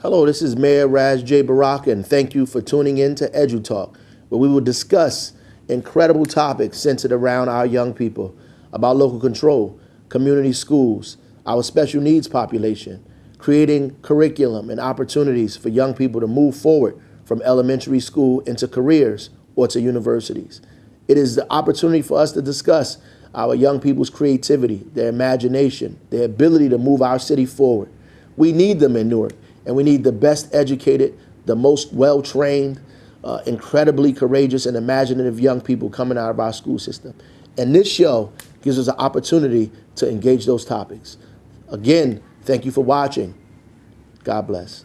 Hello, this is Mayor Raz J. Baraka, and thank you for tuning in to EduTalk, where we will discuss incredible topics centered around our young people, about local control, community schools, our special needs population, creating curriculum and opportunities for young people to move forward from elementary school into careers or to universities. It is the opportunity for us to discuss our young people's creativity, their imagination, their ability to move our city forward. We need them in Newark, and we need the best educated, the most well-trained, incredibly courageous and imaginative young people coming out of our school system. And this show gives us an opportunity to engage those topics. Again, thank you for watching. God bless.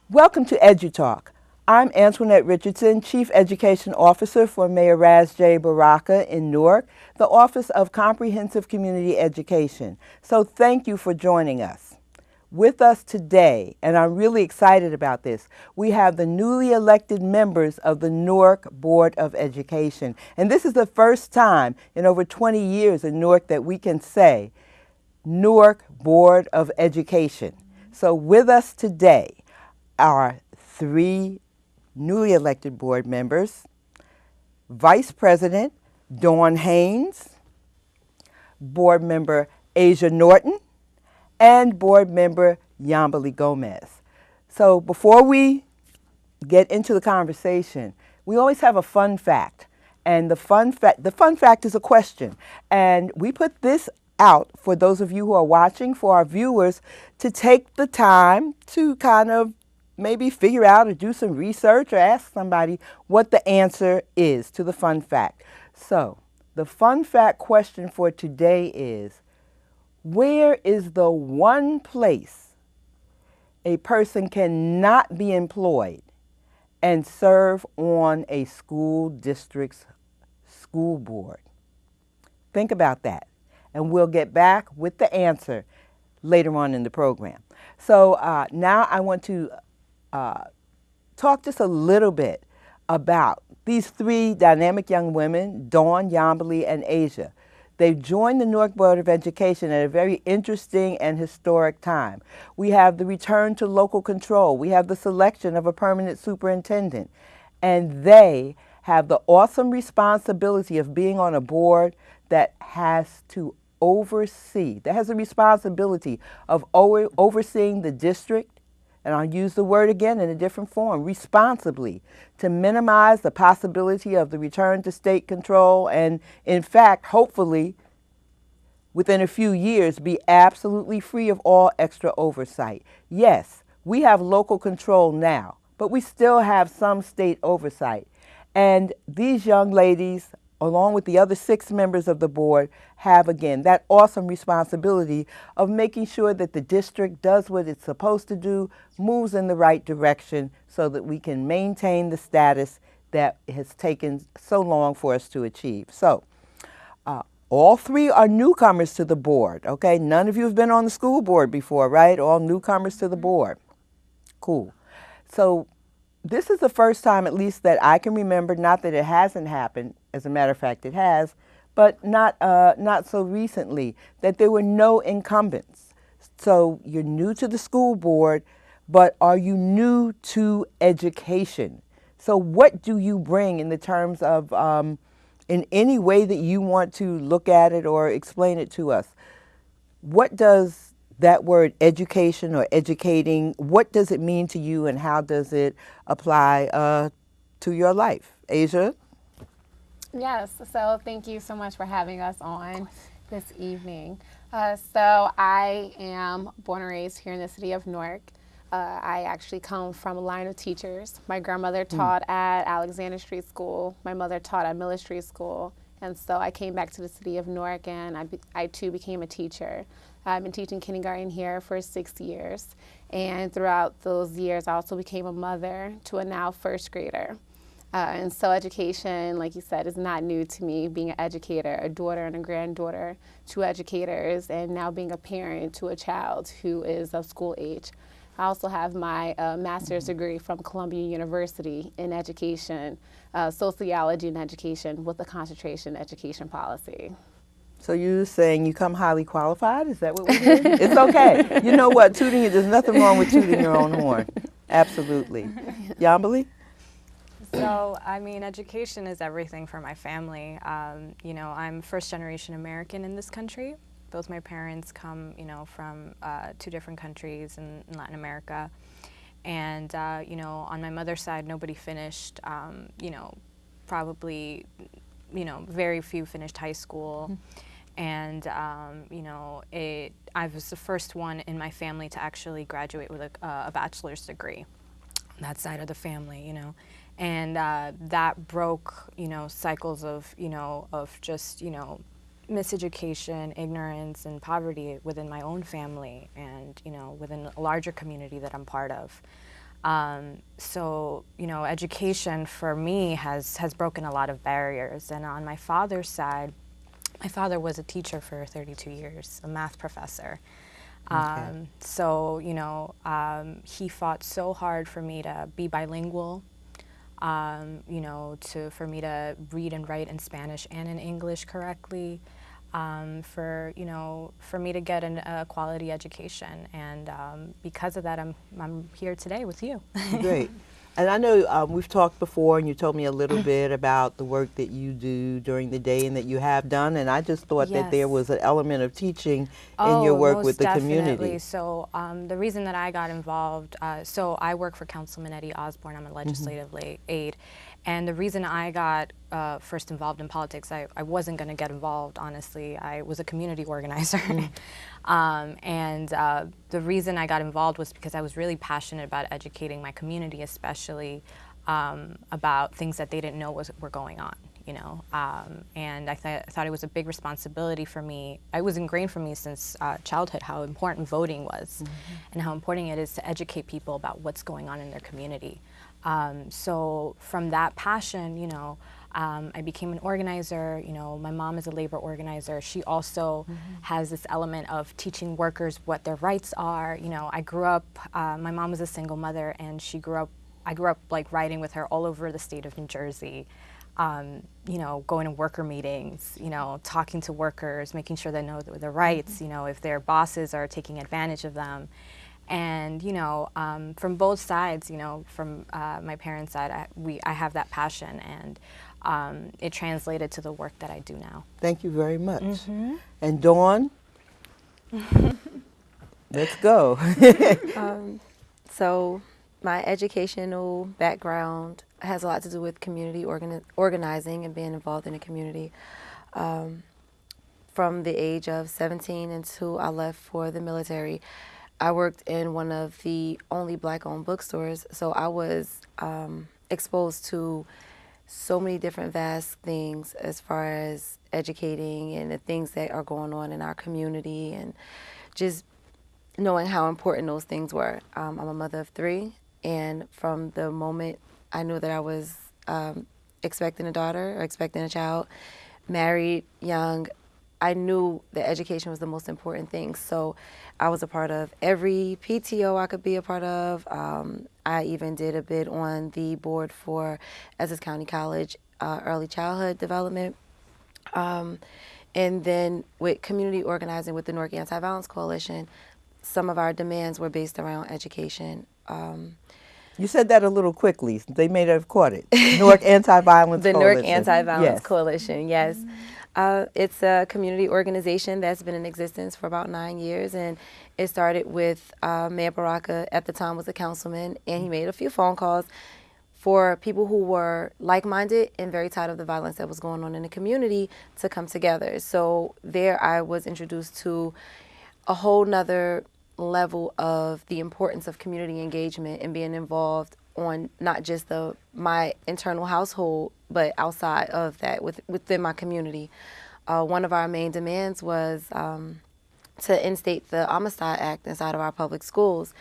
Welcome to EduTalk. I'm Antoinette Richardson, Chief Education Officer for Mayor Raz J. Baraka in Newark, the Office of Comprehensive Community Education. So thank you for joining us. With us today, and I'm really excited about this, we have the newly elected members of the Newark Board of Education. And this is the first time in over 20 years in Newark that we can say Newark Board of Education. So with us today, our three newly elected board members, Vice President Dawn Haynes, Board Member Asia Norton, and Board Member Yambali Gomez. So before we get into the conversation, we always have a fun fact. And the fun fact is a question. And we put this out for those of you who are watching, for our viewers, to take the time to kind of maybe figure out or do some research or ask somebody what the answer is to the fun fact. So the fun fact question for today is, where is the one place a person cannot be employed and serve on a school district's school board? Think about that, and we'll get back with the answer later on in the program. So now I want to talk just a little bit about these three dynamic young women, Dawn, Yambali, and Asia. They've joined the Newark Board of Education at a very interesting and historic time. We have the return to local control. We have the selection of a permanent superintendent. And they have the awesome responsibility of being on a board that has to oversee, that has the responsibility of overseeing the district, and I'll use the word again in a different form, responsibly, to minimize the possibility of the return to state control and, in fact, hopefully, within a few years, be absolutely free of all extra oversight. Yes, we have local control now, but we still have some state oversight. And these young ladies, along with the other 6 members of the board, have, again, that awesome responsibility of making sure that the district does what it's supposed to do, moves in the right direction so that we can maintain the status that has taken so long for us to achieve. So all 3 are newcomers to the board, okay? None of you have been on the school board before, right? All newcomers to the board. Cool. So this is the first time, at least that I can remember, not that it hasn't happened, as a matter of fact it has, but not so recently, that there were no incumbents. So you're new to the school board, but are you new to education? So what do you bring in the terms of, in any way that you want to look at it or explain it to us? What does that word education or educating, what does it mean to you, and how does it apply to your life? Asia? Yes, so thank you so much for having us on this evening. So I am born and raised here in the city of Newark. I actually come from a line of teachers. My grandmother taught at Alexander Street School. My mother taught at Miller Street School. And so I came back to the city of Newark, and I too became a teacher. I've been teaching kindergarten here for 6 years. And throughout those years, I also became a mother to a now first grader. And so education, like you said, is not new to me. Being an educator, a daughter and a granddaughter, two educators, and now being a parent to a child who is of school age. I also have my master's degree from Columbia University in education, sociology and education, with a concentration in education policy. So you're saying you come highly qualified? Is that what we're doing? It's okay. You know what? There's nothing wrong with tooting your own horn. Absolutely. Yambali? So, I mean, education is everything for my family. You know, I'm first generation American in this country. Both my parents come, you know, from 2 different countries in Latin America. And, you know, on my mother's side, nobody finished, you know, probably, you know, very few finished high school. And, you know, I was the first one in my family to actually graduate with a bachelor's degree on that side of the family, you know. And that broke, you know, cycles of, you know, of just, you know, miseducation, ignorance, and poverty within my own family and, you know, within a larger community that I'm part of. So, you know, education for me has broken a lot of barriers. And on my father's side, my father was a teacher for 32 years, a math professor. Okay. So, you know, he fought so hard for me to be bilingual. You know, for me to read and write in Spanish and in English correctly, for me to get a quality education, and because of that, I'm here today with you. Great. And I know we've talked before, and you told me a little bit about the work that you do during the day and that you have done, and I just thought that there was an element of teaching in your work with the community. Definitely. So the reason that I got involved, so I work for Councilman Eddie Osborne. I'm a legislative aide, and the reason I got first involved in politics, I wasn't going to get involved, honestly. I was a community organizer. And the reason I got involved was because I was really passionate about educating my community, especially about things that they didn't know were going on, you know. And I thought it was a big responsibility for me. It was ingrained for me since childhood how important voting was and how important it is to educate people about what's going on in their community. So from that passion, you know, I became an organizer. You know, my mom is a labor organizer. She also has this element of teaching workers what their rights are. You know, I grew up, my mom was a single mother, and I grew up like riding with her all over the state of New Jersey. You know, going to worker meetings, you know, talking to workers, making sure they know their rights, you know, if their bosses are taking advantage of them. And, you know, from both sides, you know, from my parents' side, I have that passion, and it translated to the work that I do now. Thank you very much. And Dawn? Let's go. So my educational background has a lot to do with community organizing and being involved in the community. From the age of 17 until I left for the military, I worked in one of the only Black-owned bookstores, so I was exposed to so many different vast things as far as educating and the things that are going on in our community, and just knowing how important those things were. I'm a mother of 3, and from the moment I knew that I was expecting a daughter or expecting a child, married, young, I knew that education was the most important thing. So I was a part of every PTO I could be a part of. I even did a bid on the board for Essex County College Early Childhood Development. And then with community organizing with the Newark Anti-Violence Coalition, some of our demands were based around education. You said that a little quickly. They may have caught it. Newark Anti-Violence Coalition. The Newark Anti-Violence Coalition, yes. It's a community organization that's been in existence for about 9 years, and it started with Mayor Baraka, at the time was a councilman, and he made a few phone calls for people who were like-minded and very tired of the violence that was going on in the community to come together. So there I was introduced to a whole nother level of the importance of community engagement and being involved on not just my internal household, but outside of that, within my community. One of our main demands was to instate the Homicide Act inside of our public schools,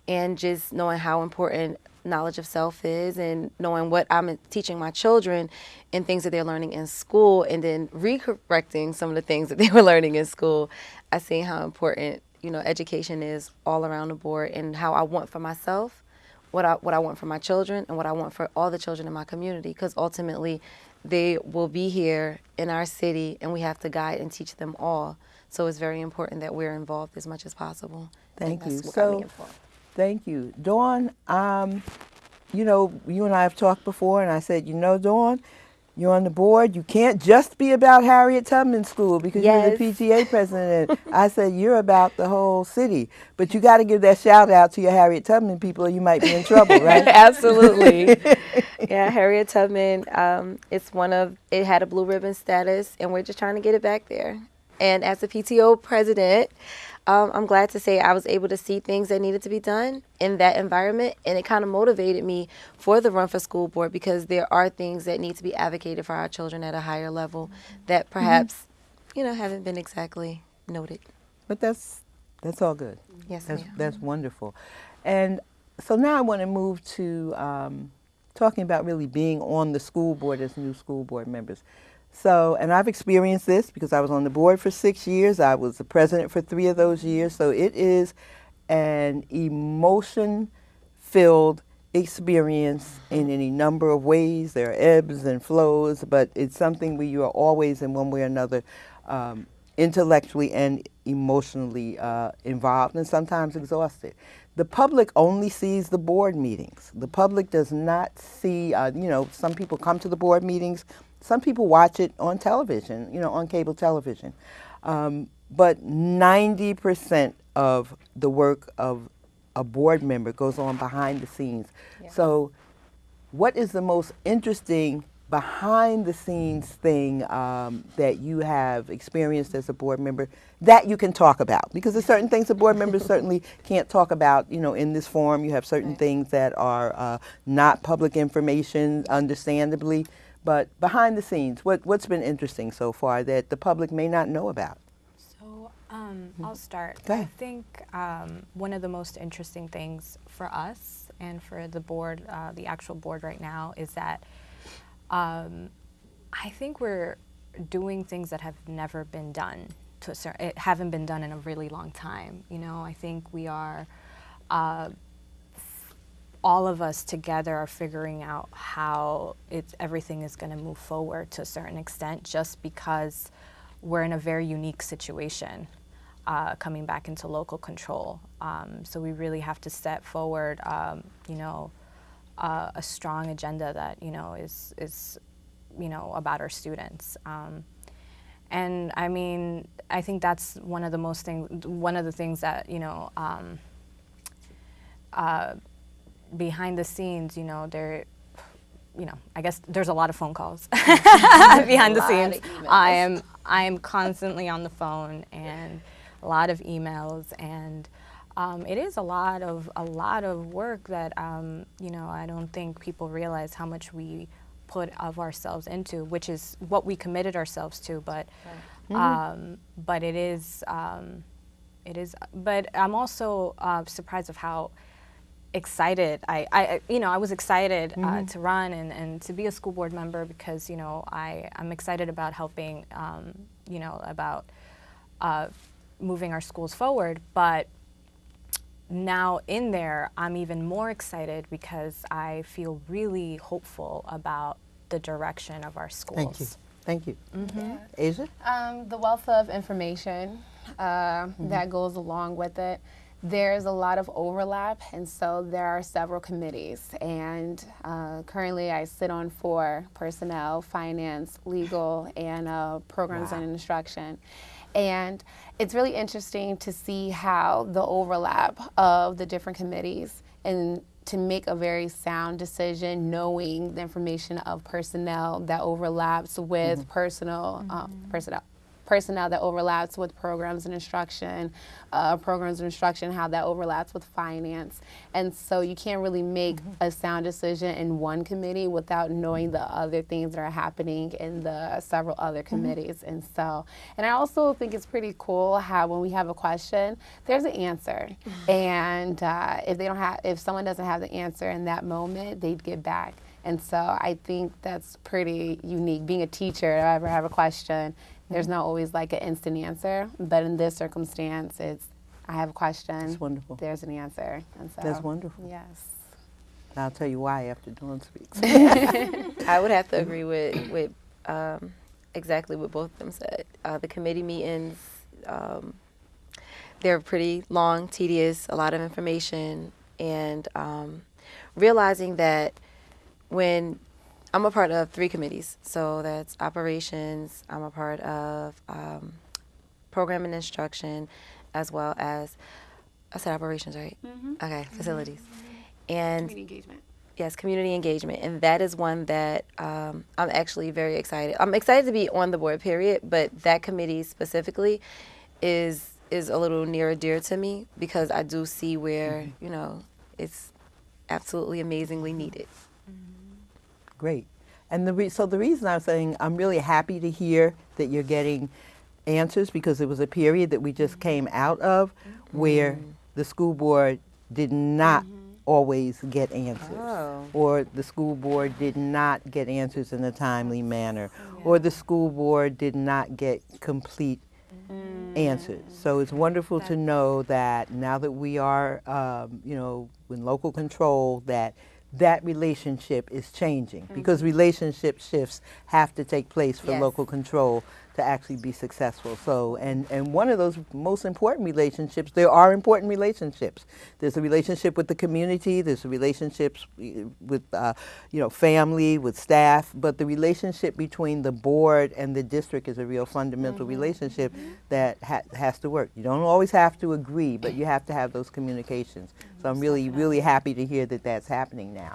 and just knowing how important knowledge of self is, and knowing what I'm teaching my children and things that they're learning in school, and then recorrecting some of the things that they were learning in school. I see how important, education is all around the board, and how I want for myself, what I want for my children, and what I want for all the children in my community, because ultimately they will be here in our city, and we have to guide and teach them all. So it's very important that we're involved as much as possible. Thank you. So, thank you. Dawn, you and I have talked before, and I said, Dawn, you're on the board. You can't just be about Harriet Tubman School because you're the PTA president. I said, you're about the whole city. But you got to give that shout out to your Harriet Tubman people or you might be in trouble, right? Absolutely. Yeah, Harriet Tubman, it had a blue ribbon status, and we're just trying to get it back there. And as a PTO president, I'm glad to say I was able to see things that needed to be done in that environment, and it kind of motivated me for the run for school board, because there are things that need to be advocated for our children at a higher level that perhaps, haven't been exactly noted. But that's all good. Yes, that's wonderful. And so now I want to move to talking about really being on the school board as new school board members. So, and I've experienced this because I was on the board for 6 years. I was the president for 3 of those years. So it is an emotion-filled experience in any number of ways. There are ebbs and flows, but it's something where you are always in one way or another intellectually and emotionally involved, and sometimes exhausted. The public only sees the board meetings. The public does not see, some people come to the board meetings. Some people watch it on television, on cable television. But 90% of the work of a board member goes on behind the scenes. Yeah. So what is the most interesting behind the scenes thing that you have experienced as a board member that you can talk about? Because there's certain things that board members certainly can't talk about, in this forum. You have certain things that are not public information, understandably. But behind the scenes, what's been interesting so far that the public may not know about? So I'll start. Okay. I think one of the most interesting things for us and for the board, the actual board right now, is that I think we're doing things that have never been done haven't been done in a really long time. I think we are. All of us together are figuring out how everything is going to move forward to a certain extent, just because we're in a very unique situation coming back into local control. So we really have to set forward, a strong agenda that is about our students. And I mean, I think that's one of the things that behind the scenes, I guess there's a lot of phone calls behind the scenes. I am constantly on the phone, and a lot of emails, and it is a lot of work that I don't think people realize how much we put of ourselves into, which is what we committed ourselves to. But but it is. But I'm also surprised of how excited I was excited to run and to be a school board member, because I'm excited about helping about moving our schools forward. But now in there, I'm even more excited because I feel really hopeful about the direction of our schools. Thank you. Yeah. Asia? The wealth of information that goes along with it. There's a lot of overlap, and so there are several committees. And currently I sit on 4: personnel, finance, legal, and programs and instruction. And it's really interesting to see how the overlap of the different committees, and to make a very sound decision knowing the information of personnel that overlaps with personnel. personnel that overlaps with programs and instruction, how that overlaps with finance. And so you can't really make a sound decision in one committee without knowing the other things that are happening in the several other committees. And I also think it's pretty cool how when we have a question, there's an answer. And if someone doesn't have the answer in that moment, they'd get back. And so I think that's pretty unique. Being a teacher, if I ever have a question, there's not always like an instant answer. But in this circumstance, I have a question. That's wonderful. There's an answer. And so, That's wonderful. Yes. I'll tell you why after Dawn speaks. I would have to agree with exactly what both of them said. The committee meetings, they're pretty long, tedious, a lot of information, and realizing that when I'm a part of 3 committees, so that's operations, I'm a part of program and instruction, as well as, I said operations, right? Okay, facilities. And Community engagement. yes, community engagement, and that is one that I'm actually very excited. I'm excited to be on the board, period, but that committee specifically is a little near and dear to me because I do see where, you know, it's absolutely amazingly needed. Great. And so the reason I'm saying I'm really happy to hear that you're getting answers because it was a period that we just came out of where the school board did not always get answers, or the school board did not get answers in a timely manner, or the school board did not get complete answers. So it's wonderful to know that now that we are, you know, in local control, that relationship is changing because relationship shifts have to take place for local control to actually be successful. So, and one of those most important relationships, there are important relationships. There's a relationship with the community, there's a relationships with, you know, family, with staff, but the relationship between the board and the district is a real fundamental relationship that has to work. You don't always have to agree, but you have to have those communications. So I'm really, really happy to hear that that's happening now.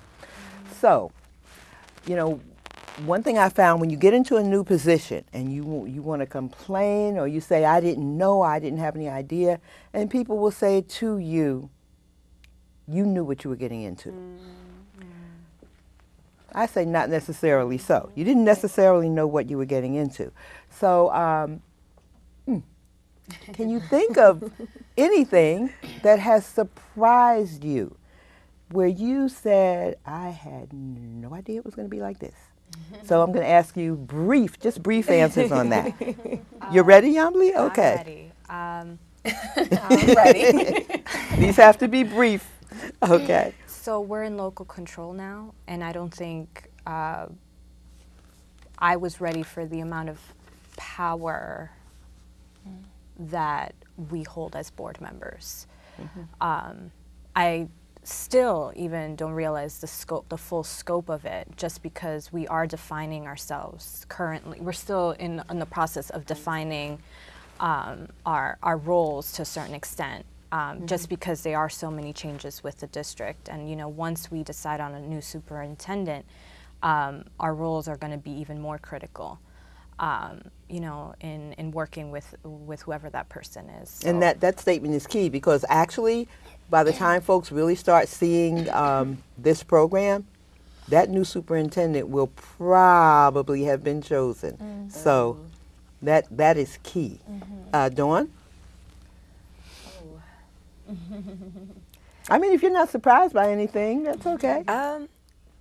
So, you know, one thing I found when you get into a new position and you want to complain or you say, I didn't know, I didn't have any idea, and people will say to you, you knew what you were getting into. I say not necessarily so. You didn't necessarily know what you were getting into. So can you think of anything that has surprised you where you said, I had no idea it was going to be like this? So I'm going to ask you just brief answers on that. You're ready, Yambly? Okay. I'm I'm ready. These have to be brief. Okay. So we're in local control now, and I don't think I was ready for the amount of power that we hold as board members. I still even don't realize the full scope of it, just because we are defining ourselves currently. We're still in the process of defining our roles to a certain extent, just because there are so many changes with the district. And, you know, once we decide on a new superintendent, our roles are going to be even more critical, you know, in working with whoever that person is. So. And that statement is key because actually, by the time folks really start seeing this program, that new superintendent will probably have been chosen. So that is key. Dawn? I mean, if you're not surprised by anything, that's okay.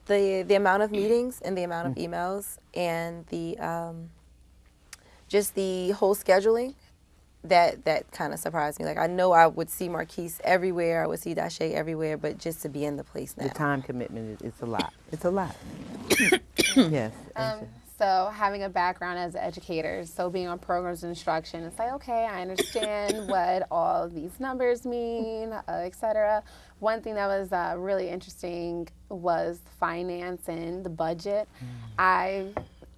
The amount of meetings and the amount of emails and the just the whole scheduling, that kind of surprised me. Like, I know I would see Marquise everywhere, I would see Dashe everywhere, but just to be in the place now. The time commitment, it's a lot. It's a lot. Yes. So having a background as an educator, so being on programs and instruction, it's like, okay, I understand what all these numbers mean, et cetera. One thing that was really interesting was finance and the budget.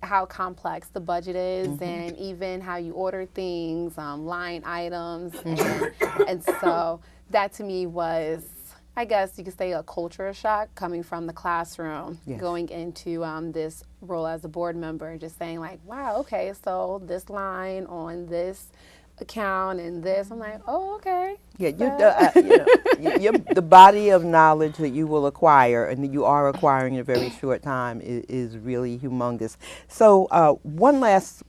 How complex the budget is, and even how you order things, line items, and so that to me was, I guess you could say, a culture shock coming from the classroom, going into this role as a board member, just saying like, wow, okay, so this line on this account and this, I'm like, oh, okay. Yeah, the body of knowledge that you will acquire and that you are acquiring in a very short time is really humongous. So one last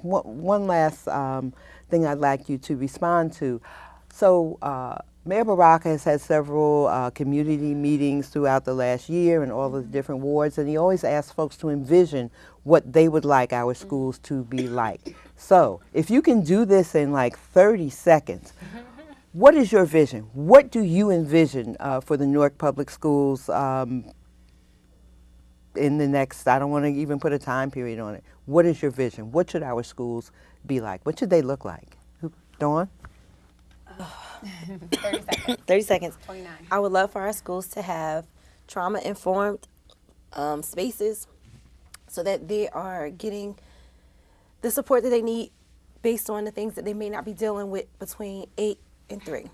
thing I'd like you to respond to. So Mayor Baraka has had several community meetings throughout the last year in all the different wards, and he always asks folks to envision what they would like our schools to be like. So if you can do this in like 30 seconds, what is your vision? What do you envision for the Newark Public Schools in the next, I don't want to even put a time period on it. What is your vision? What should our schools be like? What should they look like? Dawn? 30 seconds. 30 seconds. 29. I would love for our schools to have trauma-informed spaces so that they are getting the support that they need based on the things that they may not be dealing with between 8 and 3.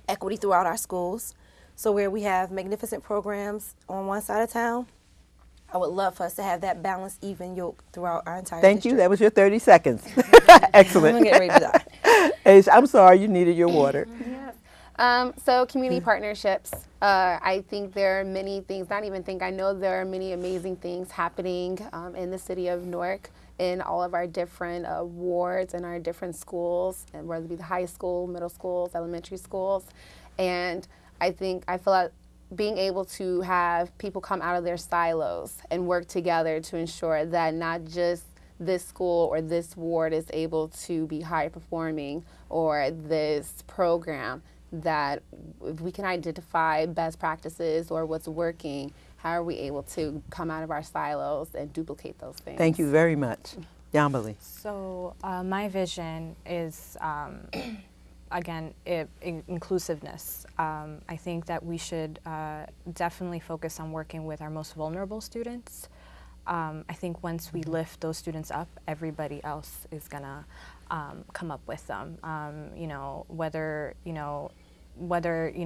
Equity throughout our schools. So where we have magnificent programs on one side of town, I would love for us to have that balanced, even yoke throughout our entire Thank you. district. That was your 30 seconds. Excellent. I'm getting ready to die. Ace, I'm sorry you needed your water. Yes. So community partnerships. I think there are many things, not even think, I know there are many amazing things happening in the city of Newark in all of our different wards and our different schools, and whether it be the high school, middle schools, elementary schools. And I feel like being able to have people come out of their silos and work together to ensure that not just this school or this ward is able to be high performing, or this program, that if we can identify best practices or what's working, how are we able to come out of our silos and duplicate those things? Thank you very much. Yambali. So my vision is, again, inclusiveness. I think that we should definitely focus on working with our most vulnerable students. I think once we lift those students up, everybody else is gonna come up with them. Whether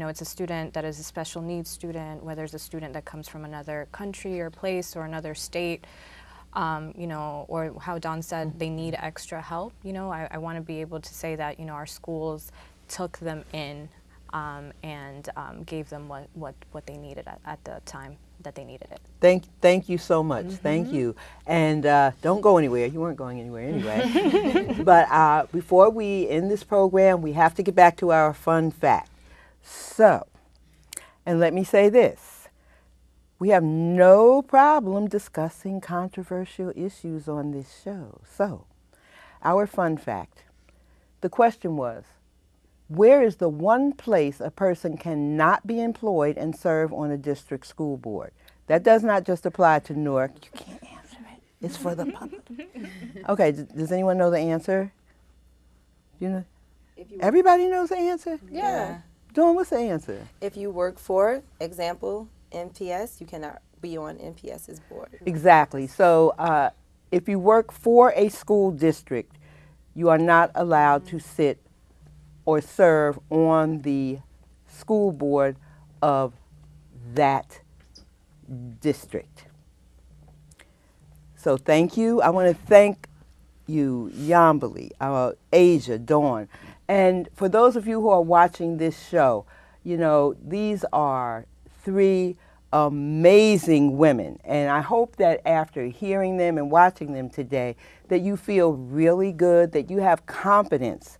it's a student that is a special needs student, whether it's a student that comes from another country or place or another state, or how Dawn said they need extra help. I want to be able to say that our schools took them in and gave them what they needed at the time that they needed it. Thank you so much. Thank you. And don't go anywhere. You weren't going anywhere anyway. But before we end this program, we have to get back to our fun fact. So, and let me say this. We have no problem discussing controversial issues on this show. So, our fun fact. The question was, where is the one place a person cannot be employed and serve on a district school board? That does not just apply to Newark. You can't answer it. It's for the public. Okay, does anyone know the answer? Everybody knows the answer? Yeah. Dawn, what's the answer? If you work for, example, NPS, you cannot be on NPS's board. Exactly. So if you work for a school district, you are not allowed to sit or serve on the school board of that district. So thank you. I want to thank you, Yambali, Asia, Dawn. And for those of you who are watching this show, these are 3 amazing women. And I hope that after hearing them and watching them today, that you feel really good, that you have confidence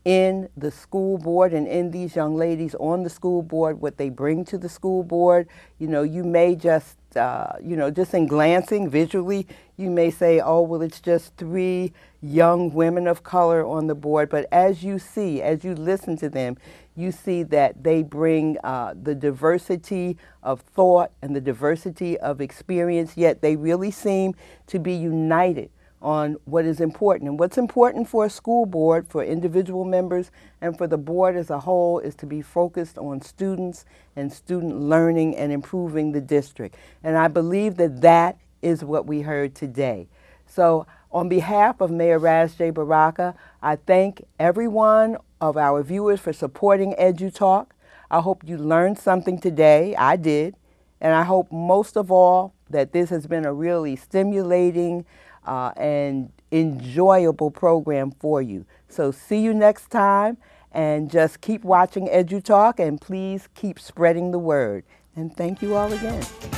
in the school board and in these young ladies on the school board, what they bring to the school board. You may just, just in glancing visually, you may say, oh, well, it's just 3 young women of color on the board. But as you see, as you listen to them, you see that they bring the diversity of thought and the diversity of experience, yet they really seem to be united on what is important. And what's important for a school board, for individual members, and for the board as a whole is to be focused on students and student learning and improving the district. And I believe that that is what we heard today. So on behalf of Mayor Ras J. Baraka, I thank every one of our viewers for supporting EduTalk. I hope you learned something today. I did. And I hope most of all that this has been a really stimulating and enjoyable program for you. So see you next time, and just keep watching EduTalk, and please keep spreading the word. And thank you all again.